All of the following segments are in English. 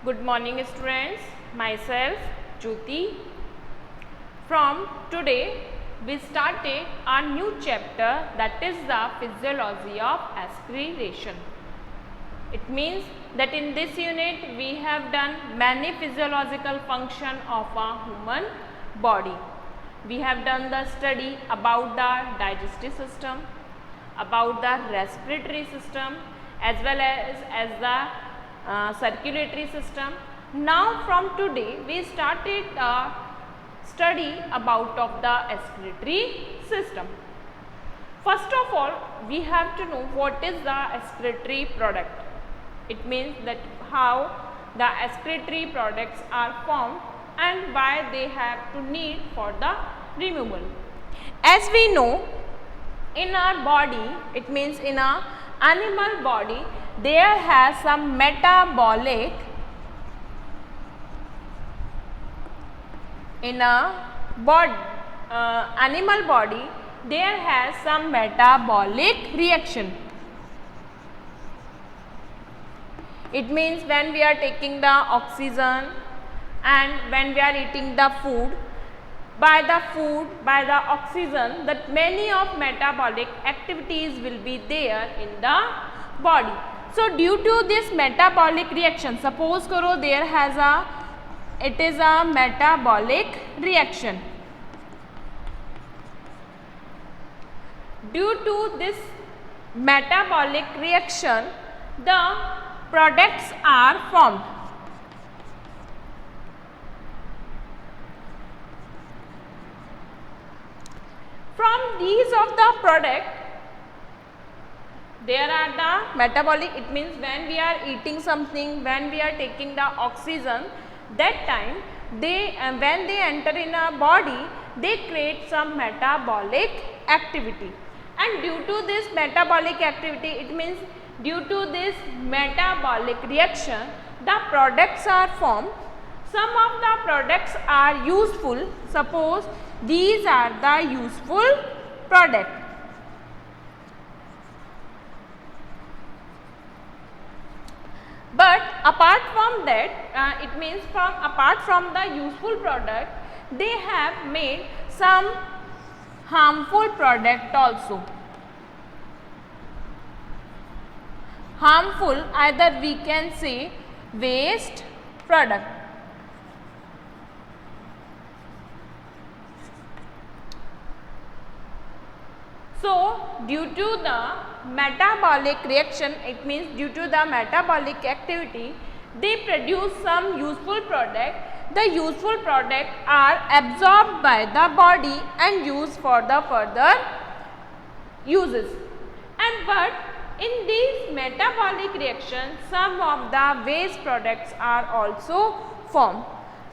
Good morning students, myself Jyoti. From today we started a new chapter, that is the physiology of aspiration. It means that in this unit we have done many physiological functions of a human body. We have done the study about the digestive system, about the respiratory system, as well as the circulatory system. Now from today we started a study about of the excretory system. First of all, we have to know what is the excretory product. It means that how the excretory products are formed and why they have to need for the removal. As we know, in our body, it means in our animal body, there has some metabolic, in a animal body there has some metabolic reaction. It means when we are taking the oxygen and when we are eating the food, by the oxygen, that many of metabolic activities will be there in the body. So due to this metabolic reaction, suppose karo there has it is a metabolic reaction. Due to this metabolic reaction, the products are formed. From these of the product, there are the metabolic, it means when we are eating something, when we are taking the oxygen, that time they when they enter in our body, they create some metabolic activity, and due to this metabolic activity, it means due to this metabolic reaction, the products are formed. Some of the products are useful. Suppose these are the useful products. But apart from that, it means apart from the useful product, they have made some harmful product also. Harmful, either we can say waste product. So due to the metabolic reaction, it means due to the metabolic activity, they produce some useful product. The useful product are absorbed by the body and used for the further uses. And but in these metabolic reactions, some of the waste products are also formed.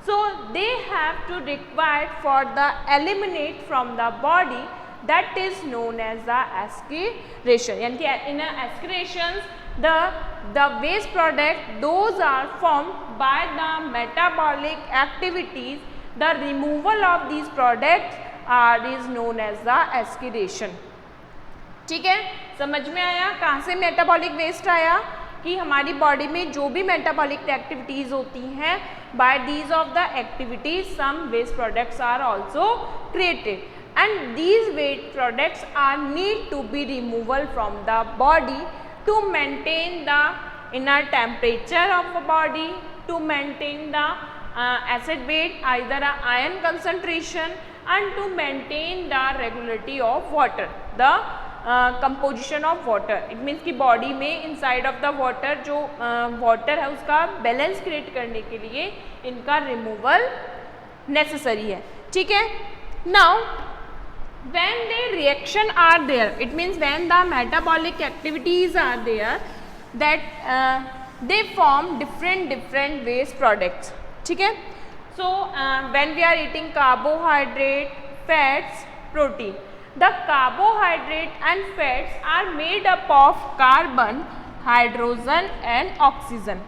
So they have to require for the eliminate from the body, that is known as the aspiration. In aspirations, the waste product, those are formed by the metabolic activities. The removal of these products is known as the aspiration. ठीक है, समझ में आया कहाँ से metabolic waste आया कि हमारी बॉडी में जो भी मेटाबॉलिक एक्टिविटीज़ होती हैं, by these of the activities some waste products are also created, and these waste products are need to be removal from the body to maintain the inner temperature of the body, to maintain the acid weight, either a ion concentration, and to maintain the regularity of water, the composition of water. It means कि body में inside of the water जो water है उसका balance create करने के लिए इनका removal necessary है. ठीक है. Now when the reaction are there, it means when the metabolic activities are there, that they form different waste products. ठीक है. So when we are eating carbohydrate, fats, protein, the carbohydrate and fats are made up of carbon, hydrogen and oxygen.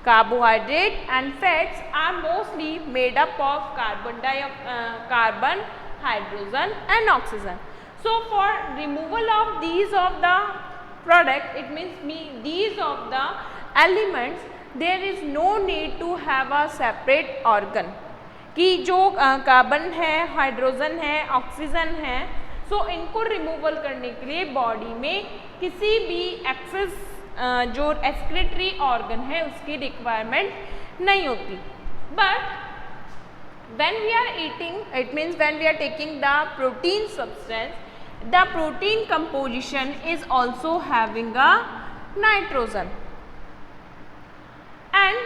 Carbohydrate and fats are mostly made up of carbon, hydrogen and oxygen. So for removal of these of the product, it means these of the elements, there is no need to have a separate organ, कि जो carbon है, hydrogen है, oxygen है, सो इनको removal करने के लिए body में किसी भी एक्सेस जो एक्सक्रीटरी ऑर्गन है उसकी रिक्वायरमेंट नहीं होती. But when we are eating, it means when we are taking the protein substance, the protein composition is also having a nitrogen, and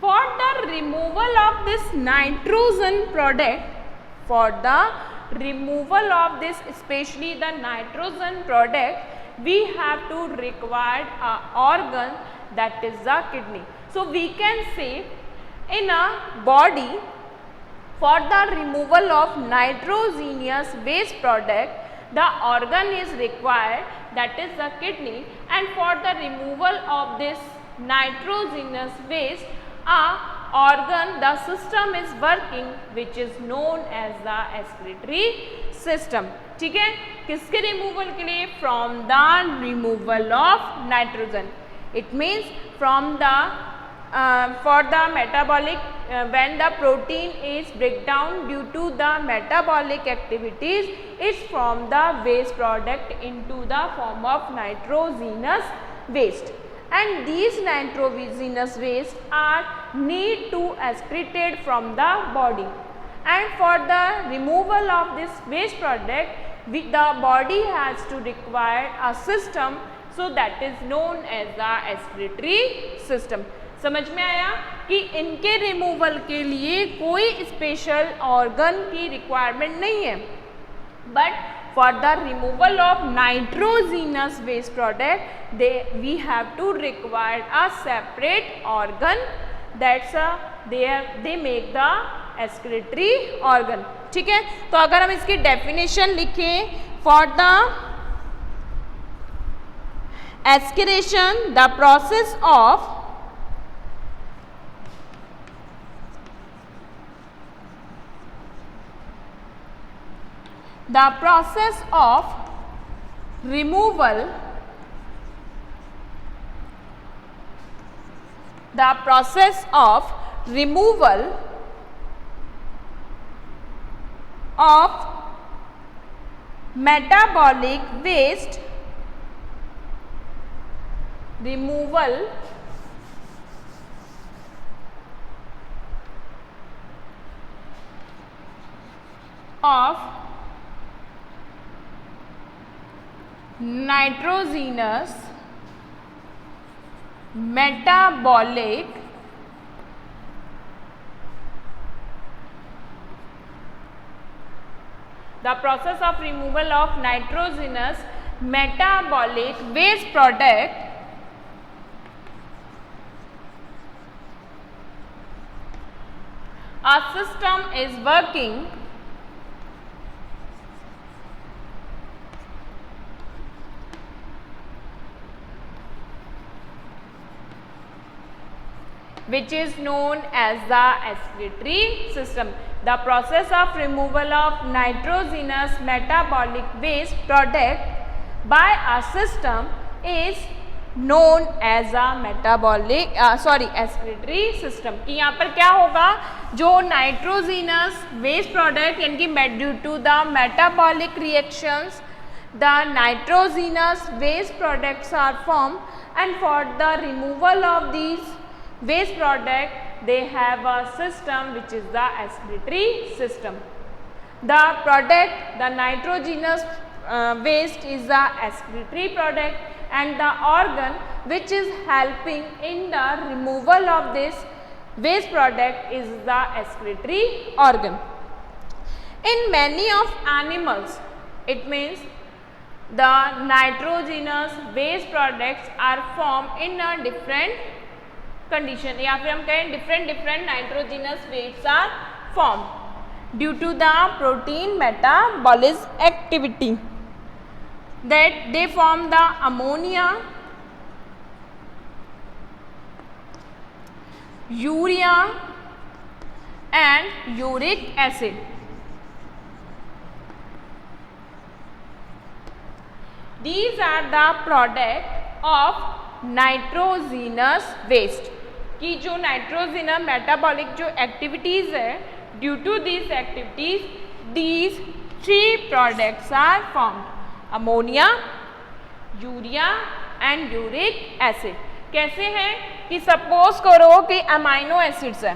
for the removal of this nitrogen product, for the removal of this, especially the nitrogen product, we have to require a organ, that is the kidney. So we can say in a body, for the removal of nitrogenous waste product, the organ is required, that is the kidney, and for the removal of this nitrogenous waste, a organ, the system is working, which is known as the excretory system. ठीक है, किसके removal के लिए? From the removal of nitrogen. It means from the for the metabolic when the protein is breakdown due to the metabolic activities, it's from the waste product into the form of nitrogenous waste, and these nitrogenous waste are need to excreted from the body, and for the removal of this waste product the body has to require a system, so that is known as the excretory system. समझ में आया कि इनके removal के लिए कोई special organ की requirement नहीं है, but for the removal of nitrogenous waste product we have to require a separate organ, that's they make the excretory organ. ठीक है, तो अगर हम इसकी डेफिनेशन लिखें, for the excretion the process of the process of removal of metabolic waste, removal of nitrogenous metabolic the process of removal of nitrogenous metabolic waste product a system is working which is known as the excretory system. The process of removal of nitrogenous metabolic waste product by a system is known as a excretory system. कि यहाँ पर क्या होगा, जो nitrogenous waste product यानी कि due to the metabolic reactions the nitrogenous waste products are formed, and for the removal of these waste product they have a system which is the excretory system. The product, the nitrogenous waste is the excretory product, and the organ which is helping in the removal of this waste product is the excretory organ. In many of animals, it means the nitrogenous waste products are formed in a different condition, या फिर हम कहें different nitrogenous wastes are formed due to the protein metabolism activity, that they form the ammonia, urea and uric acid. These are the product of nitrogenous waste, कि जो nitrogenous metabolic जो activities है, due to this activities these 3 products are formed, ammonia, urea and uric acid. कैसे हैं कि suppose करो कि amino acids है,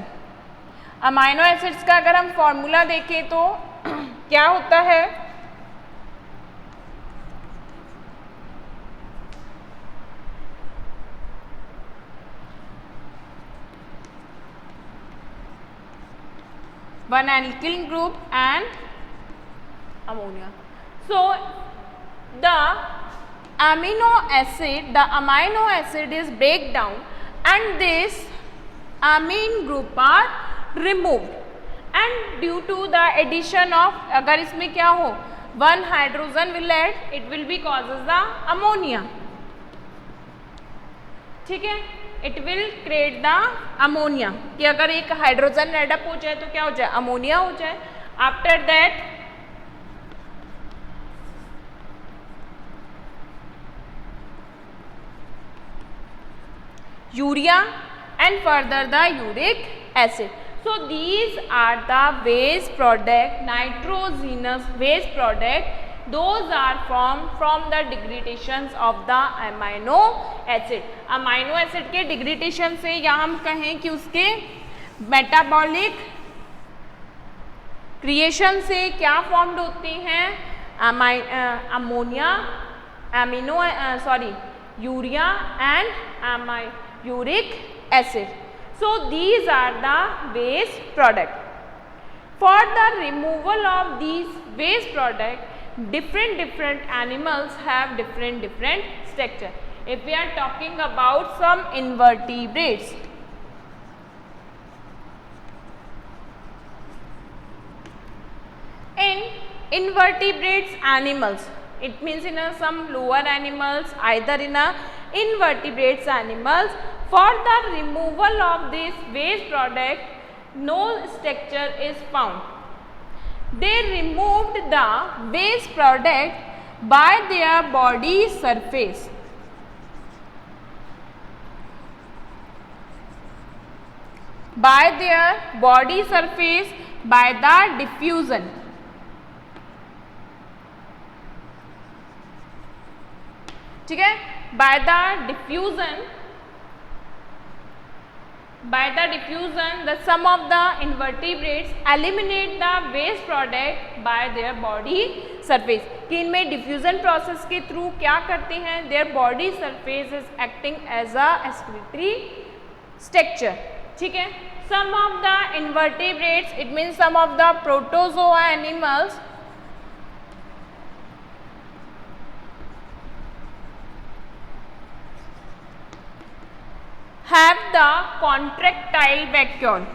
अमाइनो एसिड्स का अगर हम फॉर्मूला देखें तो क्या होता है, one alkyl group and ammonia. So the amino acid is break down and this amine group are removed, and due to the addition of, अगर इसमें क्या हो, 1 hydrogen will add, it will be causes the ammonia, ठीक है, it will create the ammonia, कि अगर एक hydrogen add up हो जाए तो क्या हो जाए, अमोनिया हो जाए। After that urea and further the uric acid. So these are the waste product, nitrogenous waste product, those are formed from the degradations of the amino acid। Amino acid के degradation से, या हम कहें कि उसके metabolic creation से क्या formed होते हैं, ammonia, urea and uric acid. So these are the waste product. For the removal of these waste product, different animals have different structure. If we are talking about some invertebrates, in invertebrates animals, it means in some lower animals, either in invertebrates animals, for the removal of this waste product, no structure is found. They removed the waste product by their body surface. By their body surface, by the diffusion. ठीक है, by the diffusion, the some of the invertebrates eliminate the waste product by their body surface, कि इनमें diffusion process के through क्या करते हैं, their body surface is acting as a excretory structure, ठीक है। some of the invertebrates, it means some of the protozoa animals, have the contractile vacuole.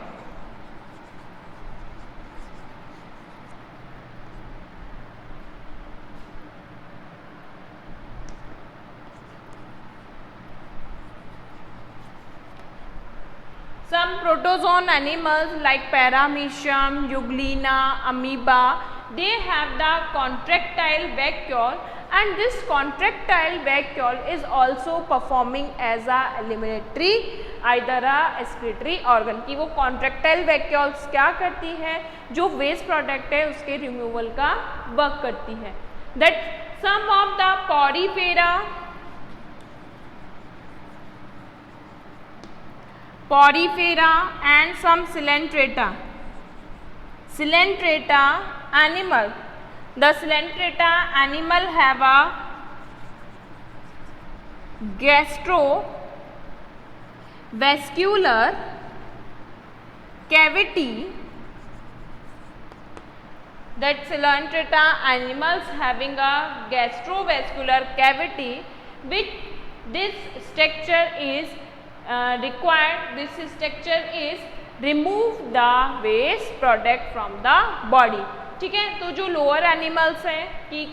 Some protozoan animals like Paramecium, Euglena, Amoeba, they have the contractile vacuole, and this contractile vacuole is also performing as a eliminatory, either a excretory organ, कि वो contractile vacuoles क्या करती है, जो waste product है उसके removal का work करती है। That some of the porifera and some coelenterata animal, the coelenterata animal have a gastrovascular cavity, that coelenterata animals having a gastrovascular cavity, which this structure is required, this structure is remove the waste product from the body, ठीक है। तो जो lower animals हैं कि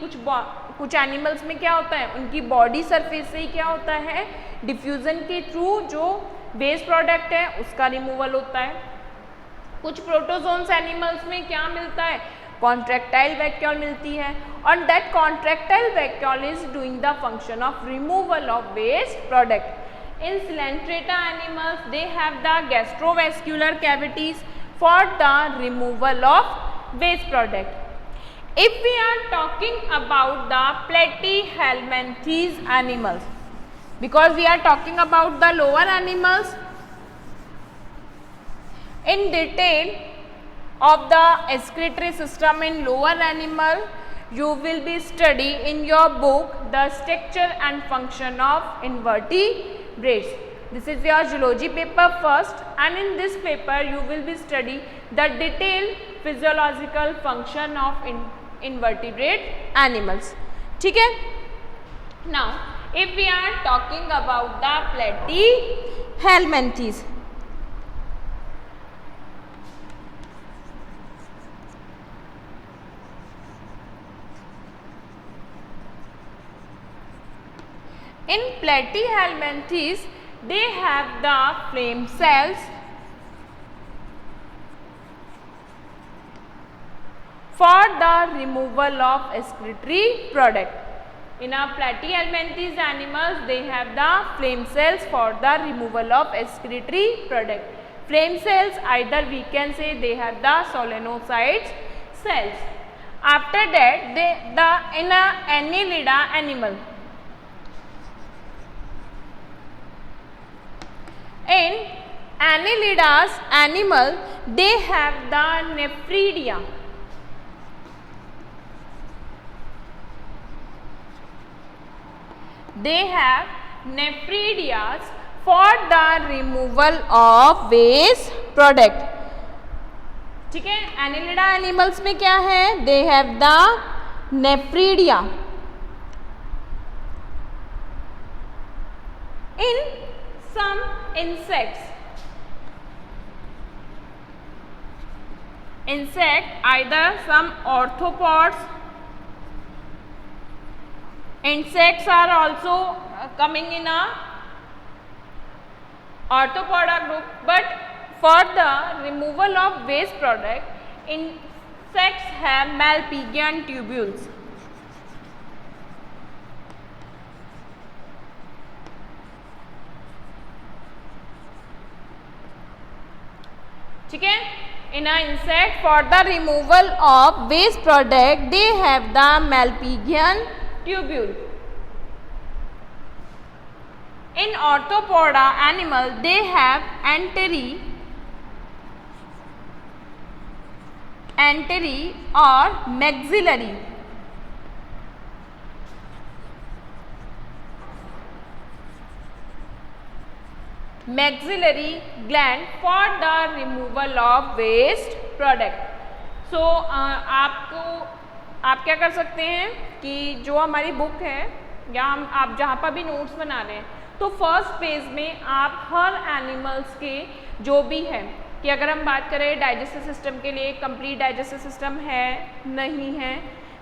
कुछ animals में क्या होता है, उनकी बॉडी सरफेस से ही क्या होता है, डिफ्यूजन के थ्रू जो वेस्ट प्रोडक्ट है उसका रिमूवल होता है। कुछ प्रोटोजोन्स एनिमल्स में क्या मिलता है, कॉन्ट्रैक्टाइल वैक्यूल मिलती है, और that contractile vacuole is doing the function of removal of waste product. In Coelenterata animals, they have the gastrovascular cavities for the removal of waste product. If we are talking about the platyhelminthes animals, because we are talking about the lower animals in detail of the excretory system in lower animal, you will be study in your book the structure and function of invertebrates. This is your zoology paper first, and in this paper you will be study the detailed physiological function of invertebrate animals. ठीक है? Now, if we are talking about the platyhelminthes, in platyhelminthes, they have the flame cells for the removal of excretory product. In our platyhelminthes animals, they have the flame cells for the removal of excretory product. Flame cells, either we can say they have the solenocytes cells. After that, in a Annelida animal, in Annelida's animal, they have the nephridia. They have nephridias for the removal of waste product. ठीक है, Annelida animals में क्या है? They have the nephridia. In some insects, either some arthropods, insects are also coming in a arthropoda group, but for the removal of waste product, insects have Malpighian tubules. ठीक है, in an insect, for the removal of waste product, they have the Malpighian tubule. In arthropoda animal, they have anteri or maxillary. Maxillary gland for the removal of waste product. So आप क्या कर सकते हैं कि जो हमारी book है या आप जहाँ पर भी नोट्स बना रहे हैं, तो फर्स्ट पेज में आप हर एनिमल्स के जो भी है, कि अगर हम बात करें डाइजेस्टिव सिस्टम के लिए कंप्लीट डाइजेस्टिव सिस्टम है नहीं है,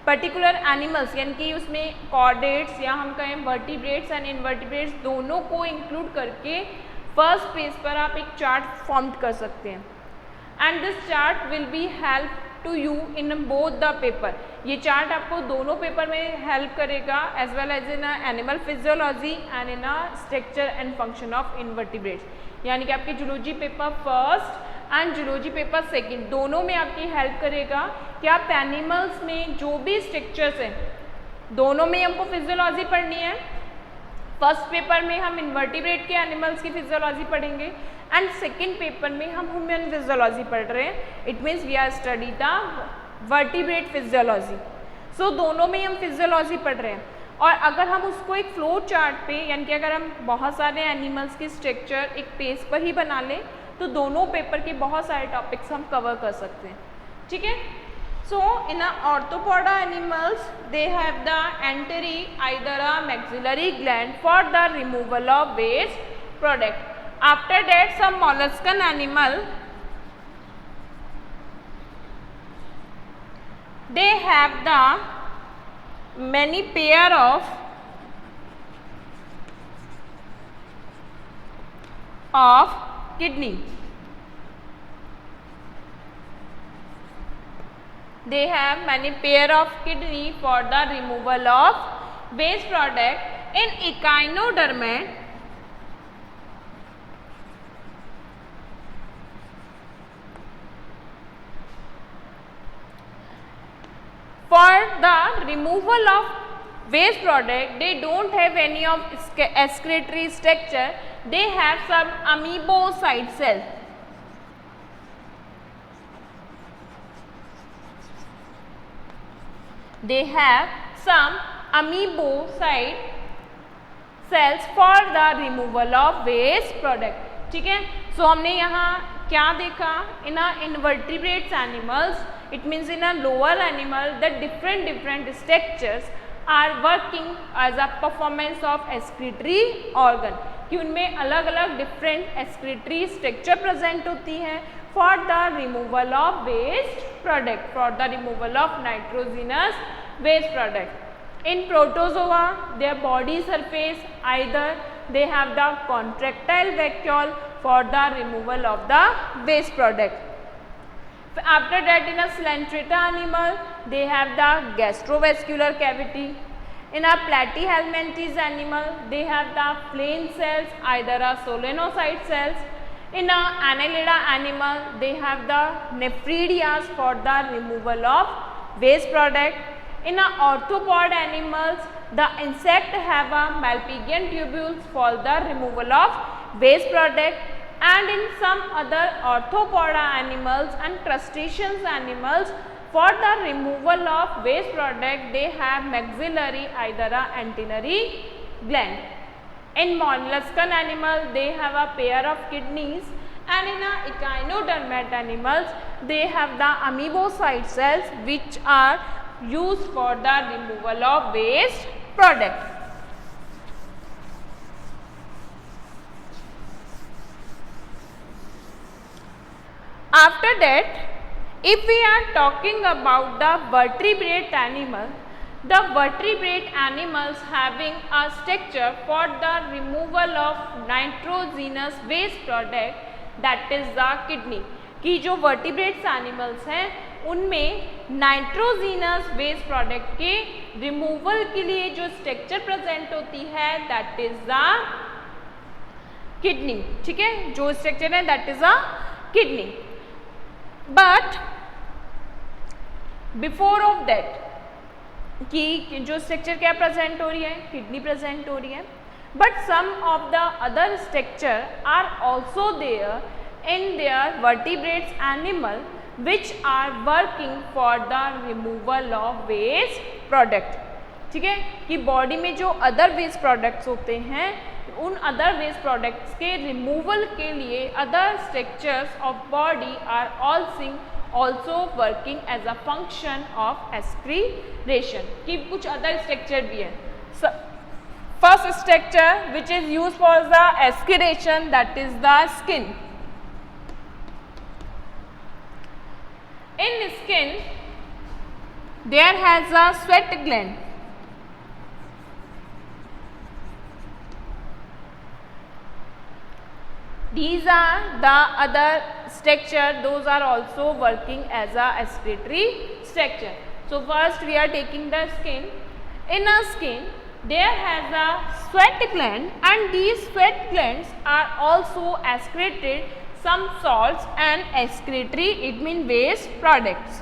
पर्टिकुलर एनिमल्स यानी कि उसमें कॉर्डेट्स या हम कहें वर्टिब्रेट्स एंड इनवर्टिब्रेट्स दोनों को इंक्लूड करके फर्स्ट पेज पर आप एक चार्ट फॉर्म कर सकते हैं. And this chart will be help to you in both the paper. ये चार्ट आपको दोनों पेपर में हेल्प करेगा, as well as in animal physiology and in structure and function of invertebrates. यानी कि आपके zoology paper first and zoology paper second दोनों में आपकी हेल्प करेगा कि आप एनिमल्स में जो भी स्ट्रक्चर्स हैं, दोनों में हमको फिजियोलॉजी पढ़नी है. फर्स्ट पेपर में हम इन्वर्टिब्रेट के एनिमल्स की फिजियोलॉजी पढ़ेंगे एंड सेकेंड पेपर में हम ह्यूमन फिजियोलॉजी पढ़ रहे हैं. It means we are study the vertebrate physiology. So दोनों में हम फिजियोलॉजी पढ़ रहे हैं. और अगर हम उसको एक फ्लो चार्ट पे, यानी कि अगर हम बहुत सारे एनिमल्स की स्ट्रक्चर एक पेज पर ही बना लें, तो दोनों पेपर के बहुत सारे टॉपिक्स हम कवर कर सकते हैं. ठीक है. So in arthropoda animals, they have the anteri, either a maxillary gland for the removal of waste product. After that, some molluscan animal, they have the many pair of kidney. they have many pair of kidney for the removal of waste product. In echinodermat, for the removal of waste product, they don't have any of excretory structure, they have some amoebocyte cells. They have some amoebocyte cells for the removal of waste product. ठीक है, सो हमने यहाँ क्या देखा, इन अ invertebrates animals, it means in a lower animal, the different structures are working as a performance of excretory organ, कि उनमें अलग अलग different excretory structure present होती हैं for the removal of waste product, for the removal of nitrogenous waste product. In protozoa, their body surface, either they have the contractile vacuole for the removal of the waste product. After that, in a Coelenterata animal, they have the gastrovascular cavity. In a Platyhelminthes animal, they have the flame cells, either a solenocyte cells. In a Annelida animal, they have the nephridias for the removal of waste product. In a orthopod animals, the insect have a Malpighian tubules for the removal of waste product, and in some other orthopoda animals and crustaceans animals, for the removal of waste product, they have maxillary, either a antennary gland. In molluscan animal, they have a pair of kidneys, and in a echinodermat animals, they have the amoebocyte cells which are used for the removal of waste product. After that, if we are talking about the vertebrate animal, the vertebrate animals having a structure for the removal of nitrogenous waste product, that is the kidney. कि जो vertebrates animals हैं उनमें nitrogenous waste product के removal के लिए जो structure present होती है दैट इज द किडनी. ठीक है, जो स्ट्रक्चर है that is the kidney. But before of that कि जो स्ट्रक्चर क्या प्रेजेंट हो रही है, किडनी प्रेजेंट हो रही है, but some of the other structure are also there in their vertebrates animal which are working for the removal of waste product. ठीक है, कि बॉडी में जो अदर वेस्ट प्रोडक्ट्स होते हैं उन अदर वेस्ट प्रोडक्ट्स के रिमूवल के लिए other structures of body are also working as a function of excretion. कि कुछ अदर स्ट्रक्चर भी है. First structure which is use for the excretion that is the skin. In skin, there has a sweat gland. These are the other structure, those are also working as a excretory structure. So first we are taking the skin. In a skin, there has a sweat gland, and these sweat glands are also excreted some salts and excretory, it means waste products.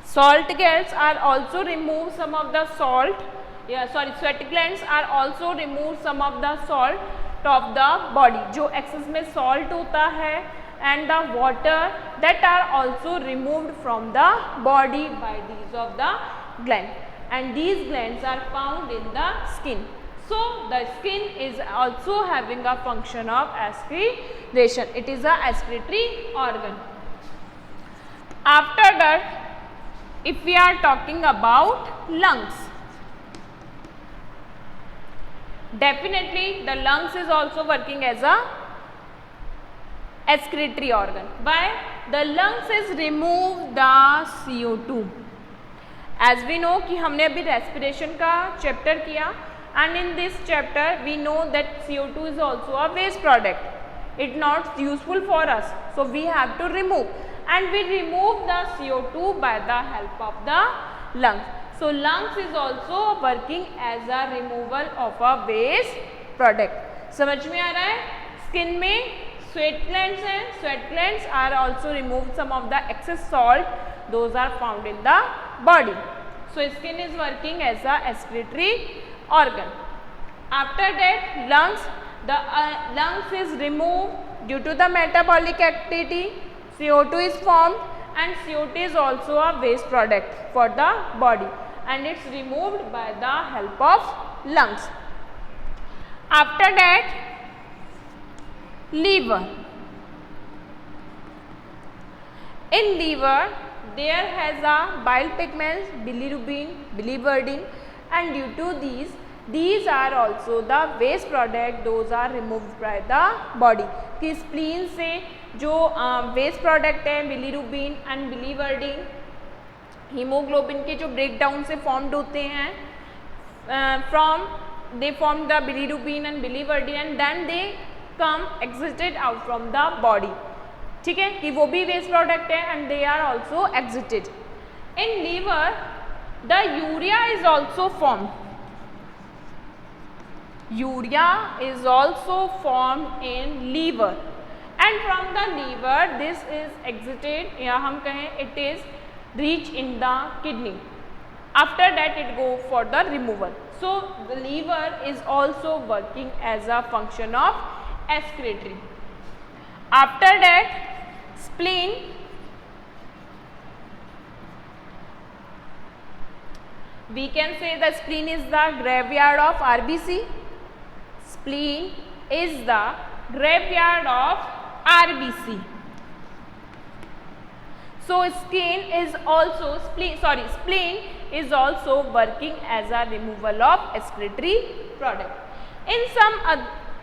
Salt glands are also remove some of the salt. Sweat glands are also remove some of the salt of the body. जो excess में salt होता है and the water that are also removed from the body by these of the gland, and these glands are found in the skin. So the skin is also having a function of excretion. It is a excretory organ. After that, if we are talking about lungs, definitely the lungs is also working as a excretory organ. Why? The lungs is remove the CO2. As we know कि हमने अभी respiration का chapter किया, and in this chapter we know that CO2 is also a waste product. It not useful for us, so we have to remove, and we remove the CO2 by the help of the lungs. So lungs is also working as a removal of a waste product. समझ में आ रहा है? Skin में sweat glands हैं, sweat glands are also remove some of the excess salt, those are found in the body. So skin is working as a excretory organ. After that, lungs, the lungs is removed due to the metabolic activity, CO2 is formed and CO2 is also a waste product for the body and it's removed by the help of lungs. After that, liver. In liver, there has a bile pigments, bilirubin, biliverdin and due to these are also the waste product, those are removed by the body. कि spleen से जो waste product है bilirubin and biliverdin, hemoglobin के जो breakdown से formed होते हैं, they form the bilirubin and biliverdin and then they come exited out from the body. ठीक है कि वो भी वेस्ट प्रोडक्ट है and they are also exited. In liver the urea is also form. Urea is also form in liver and from the liver this is exited या हम कहें it is reach in the kidney. After that it go for the removal. So the liver is also working as a function of excretory. After that, spleen. We can say the spleen is the graveyard of RBC. Spleen is the graveyard of RBC. So spleen is also working as a removal of excretory product. In some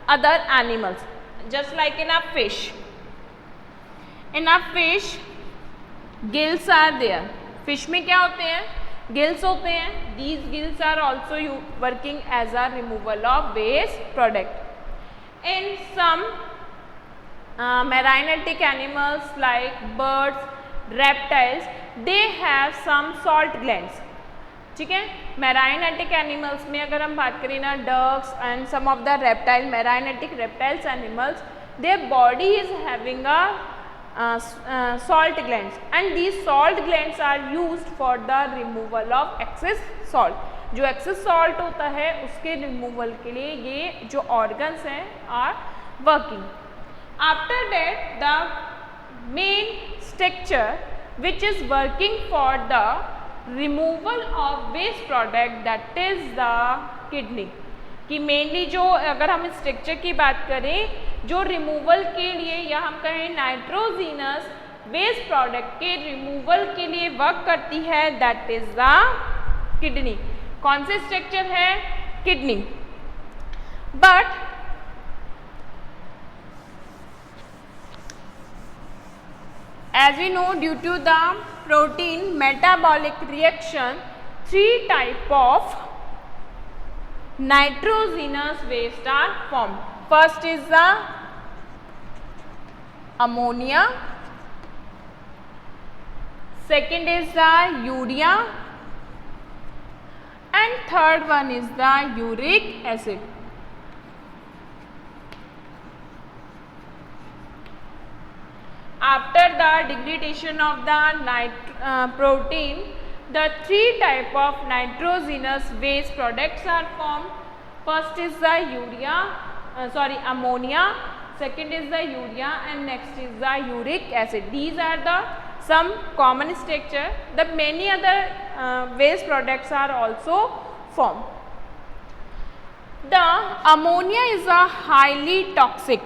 other animals, just like in a fish. In a fish, gills are there. Fish में क्या होते हैं? Gills होते हैं. These gills are also working as a removal of waste product. In some marinatic animals like birds, reptiles, they have some salt glands. ठीक है. मैराइनेटिक animals में अगर हम बात करें ना, ducks and some of the reptile, मैराइनेटिक reptiles animals, their body is having a salt glands and these salt glands are used for the removal of excess salt. जो एक्सेस सॉल्ट होता है उसके रिमूवल के लिए ये जो ऑर्गन्स हैं are working. After that the main structure which is working for the removal of waste product that is the kidney. कि मेनली जो अगर हम स्ट्रक्चर की बात करें, जो रिमूवल के लिए या हम कहें नाइट्रोजीनस वेस्ट प्रोडक्ट के रिमूवल के लिए वर्क करती है, दैट इज द किडनी. कौन से स्ट्रक्चर है? Kidney. But as we know, due to the protein metabolic reaction, 3 type of nitrogenous waste are formed. First is the ammonia, second is the urea and third one is the uric acid. After the degradation of the protein, the 3 type of nitrogenous waste products are formed. First is the ammonia, second is the urea and next is the uric acid. These are the some common structure. The many other waste products are also formed. The ammonia is a highly toxic.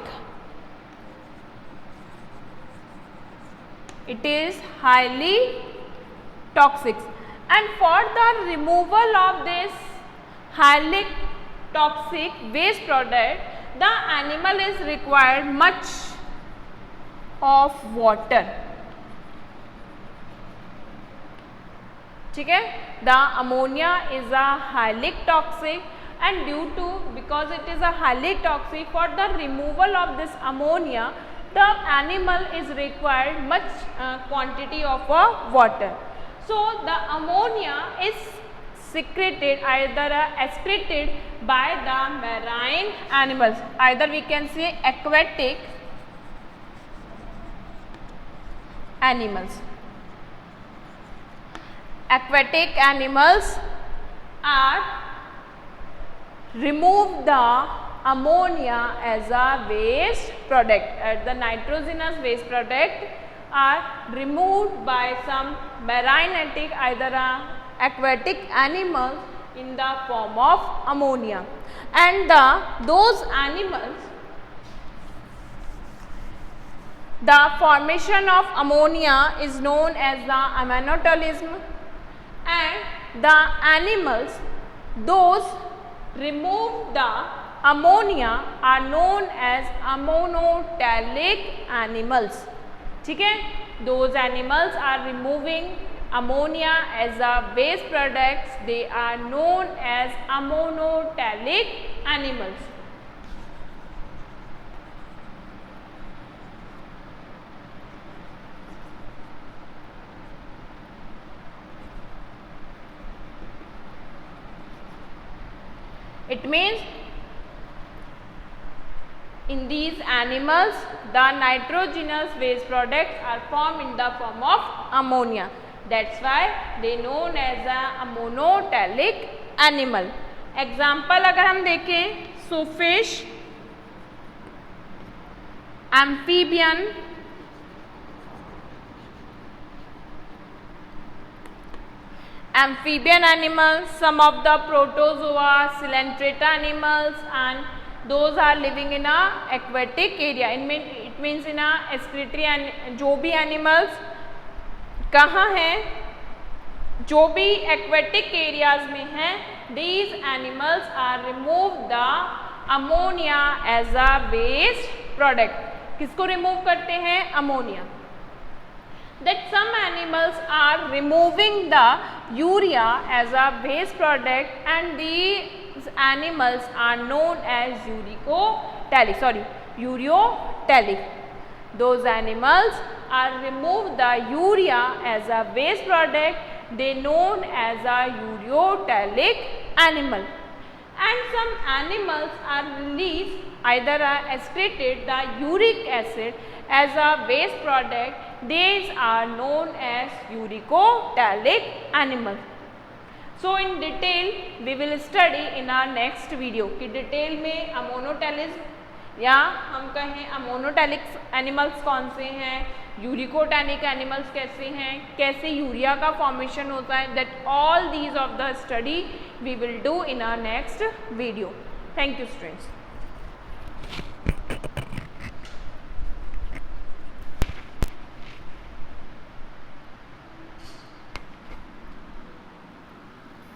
It is highly toxic and for the removal of this highly toxic waste product, the animal is required much of water. ठीक है. The ammonia is a highly toxic and because it is a highly toxic, for the removal of this ammonia the animal is required much quantity of water. So the ammonia is secreted, either excreted by the marine animals, either we can say aquatic animals. Aquatic animals are remove the ammonia as a waste product, the nitrogenous waste product are removed by some marine either aquatic animals in the form of ammonia, and those animals, the formation of ammonia is known as the ammonotalism, and the animals those remove the ammonia are known as ammoniotelic animals. ठीक है, those animals are removing ammonia as a waste products, they are known as ammoniotelic animals. It means in these animals the nitrogenous waste products are formed in the form of ammonia. That's why they known as a ammoniotelic animal. Example अगर हम देखें, so fish, amphibian, animals, some of the protozoa, coelenterata animals, and those are living in a aquatic area. It means in a excretory and जो भी animals कहाँ हैं, जो भी aquatic areas में हैं, these animals are remove the ammonia as a waste product. किसको remove करते हैं? ammonia. That some animals are removing the urea as a waste product, and these animals are known as ureotelic. Those animals are remove the urea as a waste product, they known as a ureotelic animal. And some animals are released, either excreted the uric acid as a waste product, these are known as uricotelic animals. So in detail we will study in our next video कि detail में ammonotelism या हम कहें ammonotelic animals कौन से हैं, uricotelic animals कैसे हैं, कैसे यूरिया का फॉर्मेशन होता है, that all these of the study we will do in our next video. Thank you students.